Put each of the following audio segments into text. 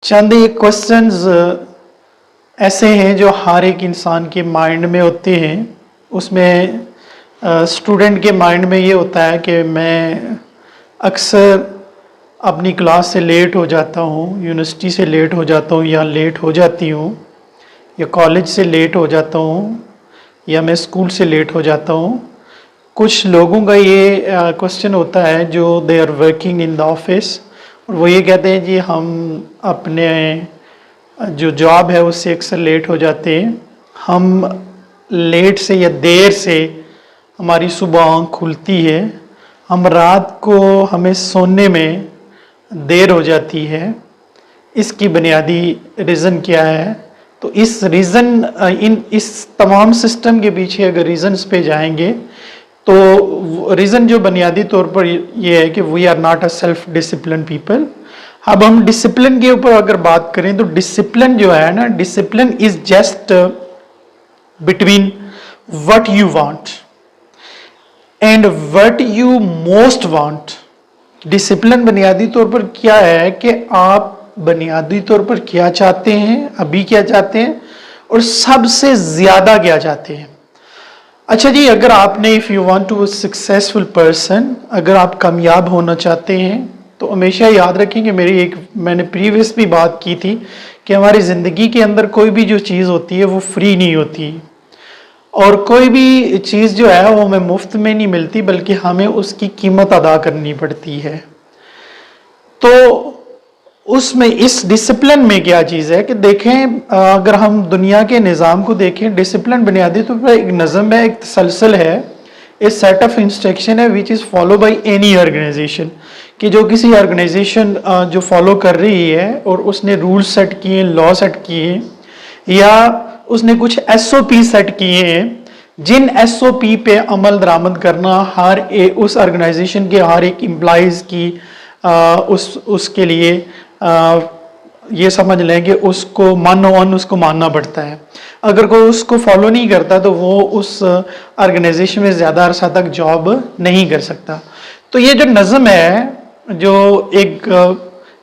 चंद एक क्वेश्चंस ऐसे हैं जो हर एक इंसान के माइंड में होते हैं। उसमें स्टूडेंट के माइंड में ये होता है कि मैं अक्सर अपनी क्लास से लेट हो जाता हूँ, यूनिवर्सिटी से लेट हो जाता हूँ या लेट हो जाती हूँ, या कॉलेज से लेट हो जाता हूँ, या मैं स्कूल से लेट हो जाता हूँ। कुछ लोगों का ये क्वेश्चन होता है जो they are working in the office, और वो ये कहते हैं जी हम अपने जो जॉब है उससे अक्सर लेट हो जाते हैं। हम लेट से या देर से हमारी सुबह आँख खुलती है, हम रात को हमें सोने में देर हो जाती है। इसकी बुनियादी रीज़न क्या है? तो इस इस तमाम सिस्टम के पीछे अगर रीज़न्स पे जाएंगे तो रीज़न जो बुनियादी तौर पर ये है कि we are not a self discipline people. अब हम डिसिप्लिन के ऊपर अगर बात करें तो डिसिप्लिन जो है ना, discipline is just between what you want and what you most want. Discipline बुनियादी तौर पर क्या है कि आप बुनियादी तौर पर क्या चाहते हैं, अभी क्या चाहते हैं, और सबसे ज्यादा क्या चाहते हैं। अच्छा जी, अगर आपने if you want to successful person, अगर आप कामयाब होना चाहते हैं तो हमेशा याद रखें कि मैंने प्रीवियस भी बात की थी कि हमारी ज़िंदगी के अंदर कोई भी जो चीज़ होती है वो फ्री नहीं होती, और कोई भी चीज़ जो है वो हमें मुफ्त में नहीं मिलती, बल्कि हमें उसकी कीमत अदा करनी पड़ती है। तो उसमें इस डिसिप्लिन में क्या चीज़ है कि देखें, अगर हम दुनिया के निज़ाम को देखें, डिसिप्लिन बुनियादी तौर पर एक नज़म है, एक तसलसल है, एक सेट ऑफ इंस्ट्रक्शन है which is follow by any organisation. कि जो किसी ऑर्गेनाइजेशन जो फॉलो कर रही है और उसने रूल सेट किए, लॉ सेट किए, या उसने कुछ SOP सेट किए हैं, जिन SOP पे अमल दरामद करना उस ऑर्गेनाइजेशन के हर एक एम्प्लॉइज़ की उसके लिए ये समझ लें कि उसको उसको मानना पड़ता है। अगर कोई उसको फॉलो नहीं करता तो वो उस ऑर्गेनाइजेशन में ज़्यादा अरसा तक जॉब नहीं कर सकता। तो ये जो नज़म है, जो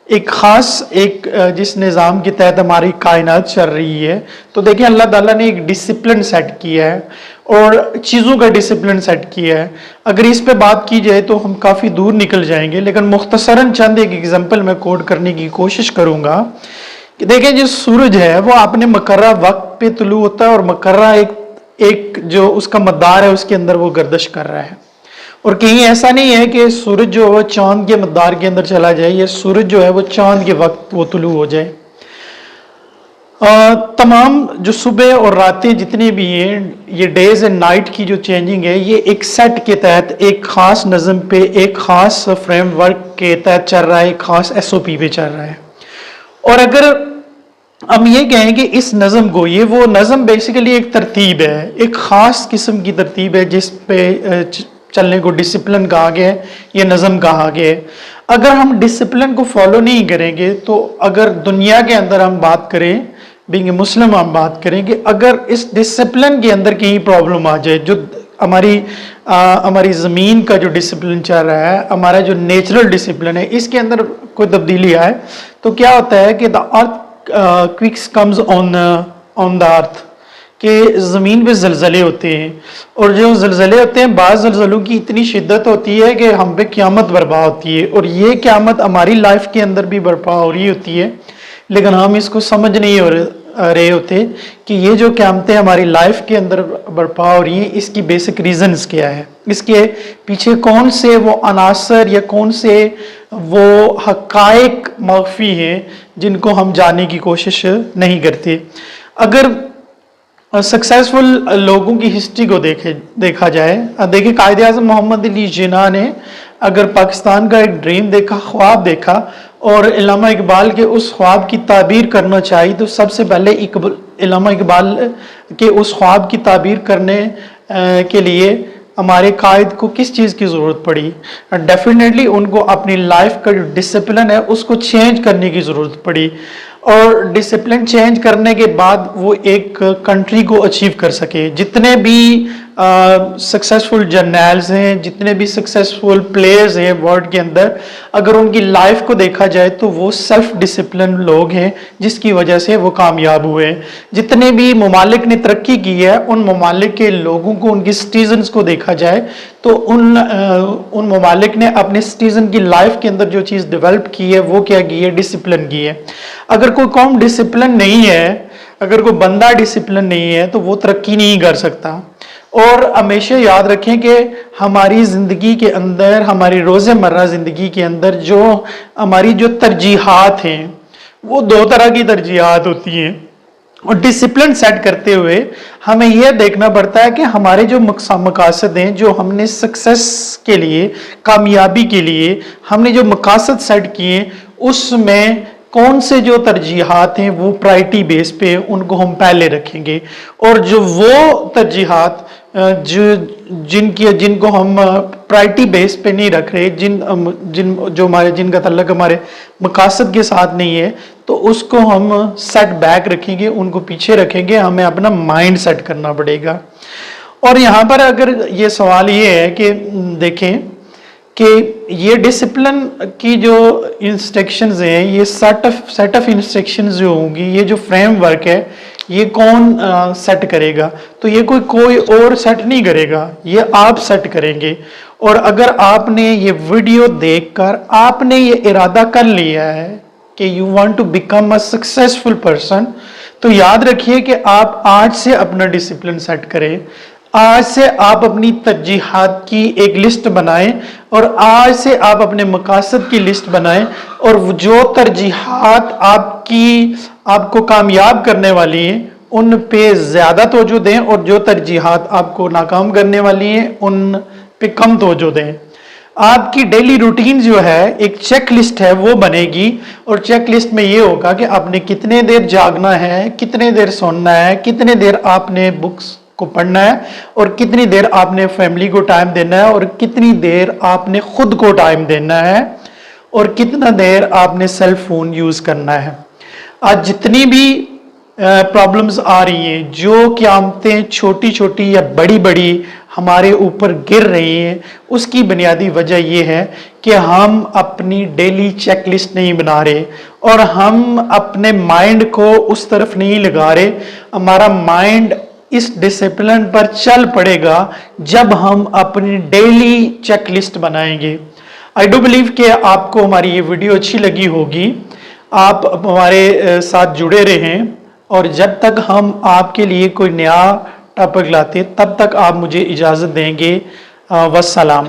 एक ख़ास जिस निज़ाम के तहत हमारी कायनात चल रही है, तो देखिए अल्लाह ताला ने एक डिसिप्लिन सेट किया है और चीज़ों का डिसिप्लिन सेट किया है। अगर इस पे बात की जाए तो हम काफ़ी दूर निकल जाएंगे, लेकिन मुख्तसरन चंद एक एग्जांपल मैं कोट करने की कोशिश करूँगा कि देखिए जो सूरज है वो अपने मकर्रा वक्त पे तुलू होता है, और मकर्रा एक जो उसका मदार है उसके अंदर वो गर्दिश कर रहा है, और कहीं ऐसा नहीं है कि सूरज जो है वो चांद के मदार के अंदर चला जाए, या सूरज जो है वो चांद के वक्त वो तुलू हो जाए। तमाम जो सुबह और रातें जितनी भी हैं, ये डेज एंड नाइट की जो चेंजिंग है, ये एक सेट के तहत, एक ख़ास नज़म पे, एक ख़ास फ्रेमवर्क के तहत चल रहा है, एक ख़ास SOP पे चल रहा है। और अगर हम ये कहें कि इस नज़म को, ये वो नज़म बेसिकली एक तरतीब है, एक ख़ास किस्म की तरतीब है जिस पे चलने को डिसिप्लिन कहा गया है, ये नज़म कहा गया है। अगर हम डिसिप्लिन को फॉलो नहीं करेंगे तो अगर दुनिया के अंदर हम बात करें, बीइंग मुस्लिम हम बात करें कि अगर इस डिसिप्लिन के अंदर कहीं प्रॉब्लम आ जाए, जो हमारी ज़मीन का जो डिसिप्लिन चल रहा है, हमारा जो नेचुरल डिसिप्लिन है, इसके अंदर कोई तब्दीली आए तो क्या होता है कि the earth क्विक्स comes on the earth, कि ज़मीन पे ज़लज़ले होते हैं, और जो ज़लज़ले होते हैं, बाज़ ज़लज़लों की इतनी शिद्दत होती है कि हम पे क़यामत बर्पा होती है, और ये क़यामत हमारी लाइफ के अंदर भी बर्पा हो रही होती है, लेकिन हम इसको समझ नहीं हो रहे होते कि ये जो क़यामतें हमारी लाइफ के अंदर बर्पा हो रही हैं, इसकी बेसिक रीज़न्स क्या है, इसके पीछे कौन से वो अनासर या कौन से वो हक़ाइक़ मख्फ़ी हैं जिनको हम जानने की कोशिश नहीं करते। अगर सक्सेसफुल लोगों की हिस्ट्री को देखा जाए, देखिए कायदे आज़म मोहम्मद अली जिन्ना ने अगर पाकिस्तान का एक ड्रीम देखा, ख्वाब देखा, और इल्लामा इकबाल के उस ख्वाब की ताबीर करना चाहिए, तो सबसे पहले इल्लामा इकबाल के उस ख्वाब की ताबीर करने के लिए हमारे कायद को किस चीज़ की ज़रूरत पड़ी? डेफिनेटली उनको अपनी लाइफ का जो डिसिप्लिन है उसको चेंज करने की ज़रूरत पड़ी, और डिसिप्लिन चेंज करने के बाद वो एक कंट्री को अचीव कर सके। जितने भी सक्सेसफुल जर्नल्स हैं, जितने भी सक्सेसफुल प्लेयर्स हैं वर्ल्ड के अंदर, अगर उनकी लाइफ को देखा जाए तो वो सेल्फ डिसिप्लिन लोग हैं, जिसकी वजह से वो कामयाब हुए हैं। जितने भी ममालिक ने तरक्की की है, उन ममालिक के लोगों को, उनके सिटीजन्स को देखा जाए तो उन ममालिक ने अपने सिटीजन की लाइफ के अंदर जो चीज़ डेवलप की है वो क्या की है, डिसिप्लिन की है। अगर कोई कौम डिसिप्लिन नहीं है, अगर कोई बंदा डिसिप्लिन नहीं है तो वो तरक्की नहीं कर सकता। और हमेशा याद रखें कि हमारी ज़िंदगी के अंदर, हमारी रोज़मर्रा ज़िंदगी के अंदर जो हमारी जो तरजीहात हैं वो दो तरह की तरजीहात होती हैं। और डिसिप्लिन सेट करते हुए हमें यह देखना पड़ता है कि हमारे जो मकासद हैं, जो हमने सक्सेस के लिए, कामयाबी के लिए हमने जो मकासद सेट किए, उसमें कौन से जो तरजीहात हैं वो प्रायोरिटी बेस पे उनको हम पहले रखेंगे। और जो वो तरजीहात जिनको हम प्रायोरिटी बेस पे नहीं रख रहे, जिनका तल्लक हमारे मकासद के साथ नहीं है, तो उसको हम सेट बैक रखेंगे, उनको पीछे रखेंगे। हमें अपना माइंड सेट करना पड़ेगा। और यहाँ पर अगर ये सवाल ये है कि देखें कि ये डिसिप्लिन की जो इंस्ट्रक्शंस हैं, ये सेट ऑफ इंस्ट्रक्शंस जो होंगी, ये जो फ्रेमवर्क है, ये कौन सेट करेगा? तो ये कोई और सेट नहीं करेगा, ये आप सेट करेंगे। और अगर आपने ये वीडियो देखकर आपने ये इरादा कर लिया है कि you want to become a successful person, तो याद रखिए कि आप आज से अपना डिसिप्लिन सेट करें। आज से आप अपनी तरजीहात की एक लिस्ट बनाएं और आज से आप अपने मकासद की लिस्ट बनाएं, और जो तरजीहात आपको कामयाब करने वाली हैं उन पे ज़्यादा तवज्जो दें, और जो तरजीहात आपको नाकाम करने वाली हैं उन पे कम तवज्जो दें। आपकी डेली रूटीन जो है, एक चेक लिस्ट है, वो बनेगी। और चेक लिस्ट में ये होगा कि आपने कितने देर जागना है, कितने देर सोना है, कितने देर आपने बुक्स को पढ़ना है, और कितनी देर आपने फैमिली को टाइम देना है, और कितनी देर आपने खुद को टाइम देना है, और कितना देर आपने सेल फोन यूज करना है। आज जितनी भी प्रॉब्लम्स आ रही हैं, जो क़यामतें छोटी छोटी या बड़ी बड़ी हमारे ऊपर गिर रही हैं, उसकी बुनियादी वजह यह है कि हम अपनी डेली चेकलिस्ट नहीं बना रहे, और हम अपने माइंड को उस तरफ नहीं लगा रहे। हमारा माइंड इस डिसिप्लिन पर चल पड़ेगा जब हम अपनी डेली चेकलिस्ट बनाएंगे। आई डू बिलीव कि आपको हमारी ये वीडियो अच्छी लगी होगी। आप हमारे साथ जुड़े रहें, और जब तक हम आपके लिए कोई नया टॉपिक लाते, तब तक आप मुझे इजाज़त देंगे। वस्सलाम।